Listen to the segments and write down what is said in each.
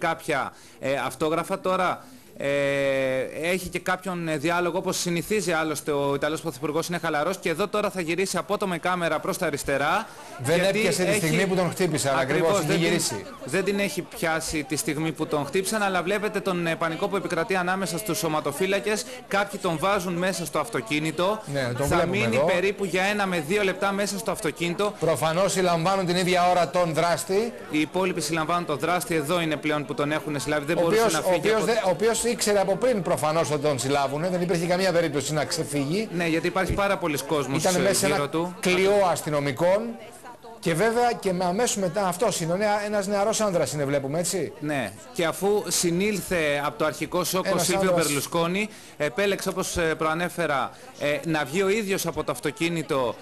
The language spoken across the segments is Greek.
κάποια αυτόγραφα. Τώρα έχει και κάποιον διάλογο, όπως συνηθίζει άλλωστε ο Ιταλός Πρωθυπουργός, είναι χαλαρός, και εδώ τώρα θα γυρίσει απότομα με κάμερα προς τα αριστερά. Δεν έπιασε τη στιγμή που τον χτύπησαν, ακριβώς, δεν την έχει πιάσει τη στιγμή που τον χτύπησαν, αλλά βλέπετε τον πανικό που επικρατεί ανάμεσα στους σωματοφύλακες. Κάποιοι τον βάζουν μέσα στο αυτοκίνητο, θα μείνει εδώ περίπου για 1 με 2 λεπτά μέσα στο αυτοκίνητο. Προφανώς συλλαμβάνουν την ίδια ώρα τον δράστη. Οι υπόλοιποι συλλαμβάνουν τον δράστη, εδώ είναι πλέον που τον έχουν συλλάβει, δεν μπορούσε να φύγει. Ο οποίος ήξερε από πριν προφανώς ότι τον συλλάβουν, δεν υπήρχε καμία περίπτωση να ξεφύγει. Ναι, γιατί υπάρχει πάρα πολλοί κόσμος γύρω του. Ήταν μέσα σε ένα κλειό αστυνομικών. Και βέβαια και αμέσως μετά αυτός είναι ένας νεαρός άνδρας είναι, βλέπουμε, έτσι. Ναι, και αφού συνήλθε από το αρχικό σοκ ο Σίλβιο Μπερλουσκόνι, επέλεξε, όπως προανέφερα, να βγει ο ίδιος από το αυτοκίνητο,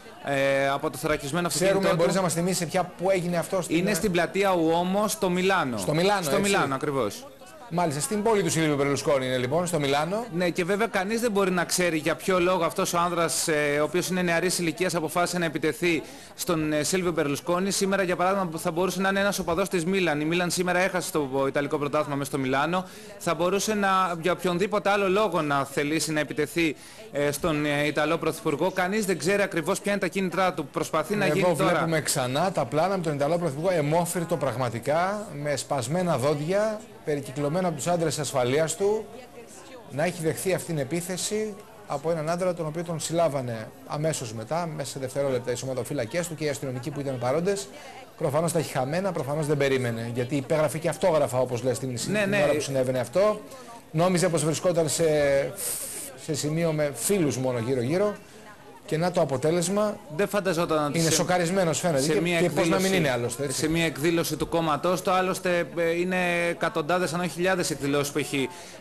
από το θωρακισμένο αυτοκίνητο. Ξέρουμε, μπορείς να μας θυμίσεις που έγινε αυτό? Είναι στην πλατεία Ουόμο στο Μιλάνο. Στο Μιλάνο ακριβώς. Μάλιστα, στην πόλη του Σίλβιο Μπερλουσκόνι είναι λοιπόν, στο Μιλάνο. Ναι, και βέβαια κανείς δεν μπορεί να ξέρει για ποιο λόγο αυτός ο άνδρας, ο οποίος είναι νεαρής ηλικίας, αποφάσισε να επιτεθεί στον Σίλβιο Μπερλουσκόνι. Σήμερα, για παράδειγμα, θα μπορούσε να είναι ένας οπαδός της Μίλαν. Η Μίλαν σήμερα έχασε το Ιταλικό πρωτάθλημα μέσα στο Μιλάνο. Θα μπορούσε για οποιονδήποτε άλλο λόγο να θελήσει να επιτεθεί στον Ιταλό Πρωθυπουργό. Κανείς δεν ξέρει ακριβώς ποια είναι τα κίνητρά του. Προσπαθεί να γίνει τώρα. Εδώ βλέπουμε ξανά τα πλάνα με τον Ιταλό Πρωθυπουργό, αιμόφυρτο πραγματικά, με σπασμένα δόντια, περικυκλωμένο από τους άντρες ασφαλείας του, να έχει δεχθεί αυτήν την επίθεση από έναν άντρα τον οποίο τον συλλάβανε αμέσως μετά, μέσα σε δευτερόλεπτα οι σωματοφύλακες του και οι αστυνομικοί που ήταν παρόντες. Προφανώς τα έχει χαμένα, προφανώς δεν περίμενε, γιατί υπέγραφε και αυτόγραφα, όπως λες, την ώρα που συνέβαινε αυτό. Νόμιζε πως βρισκόταν σε σημείο με φίλους μόνο γύρω-γύρω. Και να το αποτέλεσμα. Δεν φανταζόταν ότι είναι σοκαρισμένος, φαίνεται. Και πώς να μην είναι άλλωστε. Έτσι. Σε μια εκδήλωση του κόμματός του, άλλωστε είναι εκατοντάδες αν όχι χιλιάδες εκδηλώσεις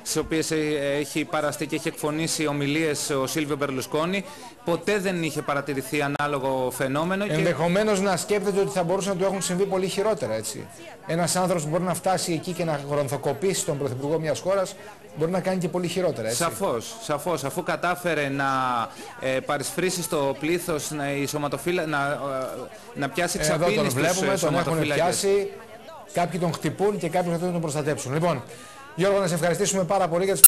στις οποίες έχει παραστεί και έχει εκφωνήσει ομιλίες ο Σίλβιο Μπερλουσκόνι. Ποτέ δεν είχε παρατηρηθεί ανάλογο φαινόμενο. Ενδεχομένως να σκέφτεται ότι θα μπορούσαν να του έχουν συμβεί πολύ χειρότερα, έτσι. Ένας άνθρωπος που μπορεί να φτάσει εκεί και να γρονθοκοπήσει τον πρωθυπουργό μιας χώρας, μπορεί να κάνει και πολύ χειρότερα, έτσι. Σαφώς. Αφού κατάφερε να παρισφρήσει στο πλήθος, να πιάσει εξαπίνη στους σωματοφύλακες. Εδώ τον βλέπουμε, τον έχουν πιάσει, κάποιοι τον χτυπούν και κάποιοι θα τον προστατέψουν. Λοιπόν, Γιώργο, να σε ευχαριστήσουμε πάρα πολύ για τις